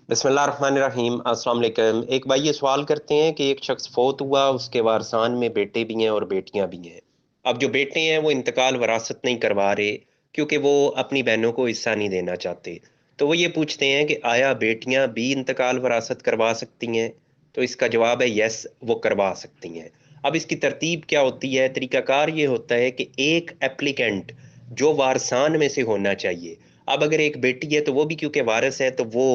बिस्मिल्लाहिर्रहमानिर्रहीम अस्सलाम वालेकुम। एक भाई ये सवाल करते हैं कि एक शख्स फोत हुआ, उसके वारसान में बेटे भी हैं और बेटियां भी हैं। अब जो बेटे हैं वो इंतकाल वरासत नहीं करवा रहे क्योंकि वो अपनी बहनों को हिस्सा नहीं देना चाहते। तो वो ये पूछते हैं कि आया बेटियां भी इंतकाल वरासत करवा सकती हैं? तो इसका जवाब है यस, वो करवा सकती हैं। अब इसकी तरतीब क्या होती है? तरीकाकार ये होता है कि एक एप्लीकेंट जो वारसान में से होना चाहिए। अब अगर एक बेटी है तो वो भी क्योंकि वारिस है तो वो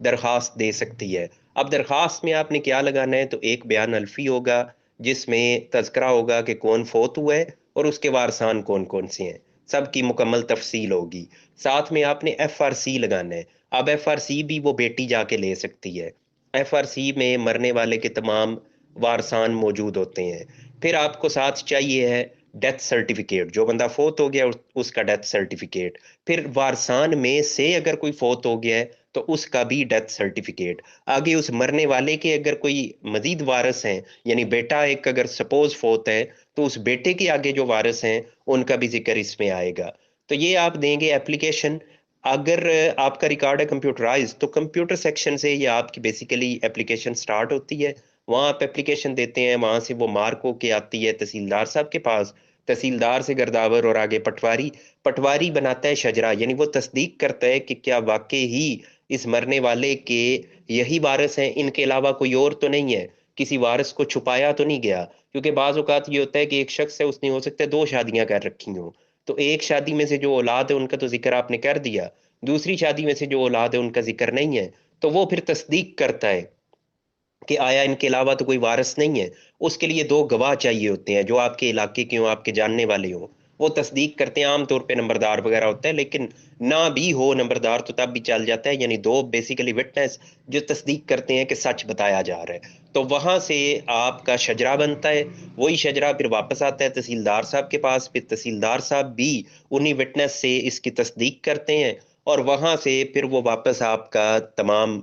दरखास्त दे सकती है। अब दरखास्त में आपने क्या लगाना है? तो एक बयान अल्फी होगा जिसमें तज़किरा होगा कि कौन फोत हुआ है और उसके वारसान कौन कौन से हैं। सबकी मुकम्मल तफसील होगी। साथ में आपने FRC लगाना है। अब FRC भी वो बेटी जाके ले सकती है। FRC में मरने वाले के तमाम वारसान मौजूद होते हैं। फिर आपको साथ चाहिए है डेथ सर्टिफिकेट, जो बंदा फोत हो गया उसका डेथ सर्टिफिकेट। फिर वारसान में से अगर कोई फोत हो गया है तो उसका भी डेथ सर्टिफिकेट। आगे उस मरने वाले के अगर कोई मजीद वारिस हैं, यानी बेटा एक अगर सपोज फोत है, तो उस बेटे के आगे जो वारिस हैं उनका भी जिक्र इसमें आएगा। तो ये आप देंगे एप्लीकेशन। अगर आपका रिकॉर्ड है कंप्यूटराइज तो कंप्यूटर सेक्शन से ये आपकी बेसिकली एप्लीकेशन स्टार्ट होती है। वहां आप एप्लीकेशन देते हैं, वहां से वो मार्क होके आती है तहसीलदार साहब के पास। तहसीलदार से गर्दावर और आगे पटवारी। पटवारी बनाता है शजरा, यानी वो तस्दीक करता है कि क्या वाकई ही इस मरने वाले के यही वारिस हैं, इनके अलावा कोई और तो नहीं है, किसी वारिस को छुपाया तो नहीं गया। क्योंकि बाज औकात ये होता है कि एक शख्स है, उसने हो सकता है दो शादियां कर रखी हों। तो एक शादी में से जो औलाद है उनका तो जिक्र आपने कर दिया, दूसरी शादी में से जो औलाद है उनका जिक्र नहीं है। तो वो फिर तस्दीक करता है कि आया इनके अलावा तो कोई वारिस नहीं है। उसके लिए दो गवाह चाहिए होते हैं जो आपके इलाके के हों, आपके जानने वाले हों। वो तस्दीक करते हैं, आमतौर पे नंबरदार वगैरह होता है, लेकिन ना भी हो नंबरदार तो तब भी चल जाता है। यानी दो बेसिकली विटनेस जो तस्दीक करते हैं कि सच बताया जा रहा है। तो वहां से आपका शजरा बनता है। वही शजरा फिर वापस आता है तहसीलदार साहब के पास। फिर तहसीलदार साहब भी उन्हीं विटनेस से इसकी तस्दीक करते हैं। और वहां से फिर वो वापस आपका तमाम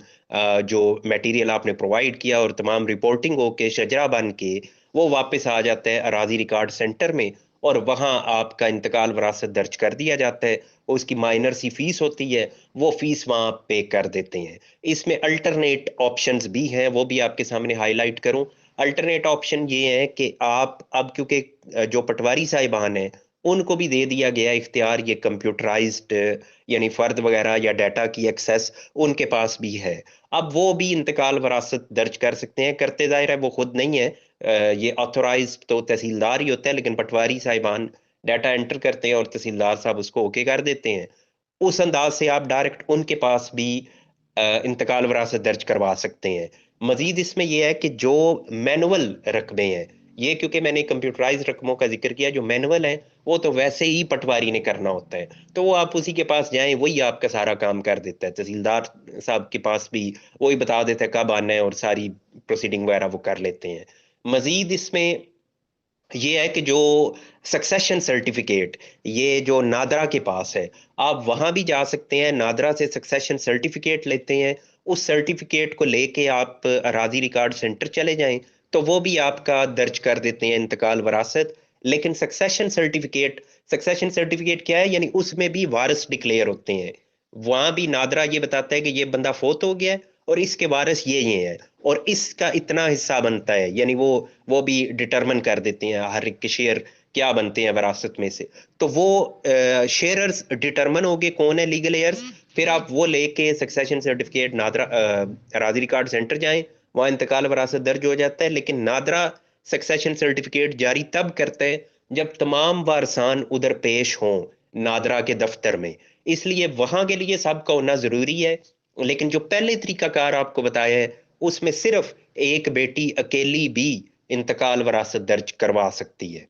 जो मटेरियल आपने प्रोवाइड किया और तमाम रिपोर्टिंग हो के शजरा बन के वो वापस आ जाता है अराजी रिकॉर्ड सेंटर में। और वहां आपका इंतकाल वरासत दर्ज कर दिया जाता है। और उसकी माइनर सी फीस होती है, वो फीस वहां आप पे कर देते हैं। इसमें अल्टरनेट ऑप्शंस भी हैं, वो भी आपके सामने हाईलाइट करूं। अल्टरनेट ऑप्शन ये है कि आप अब क्योंकि जो पटवारी साहिबान हैं उनको भी दे दिया गया इख्तियार ये कंप्यूटराइज्ड, यानी फर्द वगैरह या डाटा की एक्सेस उनके पास भी है। अब वो भी इंतकाल वरासत दर्ज कर सकते हैं। करते ज़ाहिर है वो खुद नहीं है, ये ऑथोराइज तो तहसीलदार ही होता है, लेकिन पटवारी साहिबान डाटा एंटर करते हैं और तहसीलदार साहब उसको ओके कर देते हैं। उस अंदाज से आप डायरेक्ट उनके पास भी इंतकाल वरासत दर्ज करवा सकते हैं। मजीद इसमें यह है कि जो मैनुअल रकबे हैं, ये क्योंकि मैंने कंप्यूटराइज रकमों का जिक्र किया, जो मैनुअल है वो तो वैसे ही पटवारी ने करना होता है। तो वो आप उसी के पास जाएं, वही आपका सारा काम कर देता है। तहसीलदार साहब के पास भी वही बता देता है कब आना है और सारी प्रोसीडिंग वगैरह वो कर लेते हैं। मजीद इसमें ये है कि जो सक्सेशन सर्टिफिकेट, ये जो नादरा के पास है, आप वहां भी जा सकते हैं, नादरा से सक्सेशन सर्टिफिकेट लेते हैं। उस सर्टिफिकेट को लेके आप अराजी रिकॉर्ड सेंटर चले जाएं, तो वो भी आपका दर्ज कर देते हैं इंतकाल वरासत। लेकिन सक्सेशन सर्टिफिकेट क्या है? यानी उसमें भी वारिस डिक्लेयर होते हैं। वहां भी नादरा ये बताता है कि ये बंदा फोत हो गया है और इसके वारिस ये है और इसका इतना हिस्सा बनता है। यानी वो भी डिटरमिन कर देते हैं हर एक के शेयर क्या बनते हैं विरासत में से। तो वो शेयरर्स डिटरमिन हो गए कौन है लीगल एयर्स। फिर आप वो लेके सक्सेशन सर्टिफिकेट नादरा राजी रिकॉर्ड सेंटर जाएं, वहां इंतकाल वरासत दर्ज हो जाता है। लेकिन नादरा सक्सेशन सर्टिफिकेट जारी तब करता है जब तमाम वारसान उधर पेश हों नादरा के दफ्तर में। इसलिए वहां के लिए सबका होना जरूरी है। लेकिन जो पहले तरीकाकार आपको बताया है उसमें सिर्फ एक बेटी अकेली भी इंतकाल वरासत दर्ज करवा सकती है।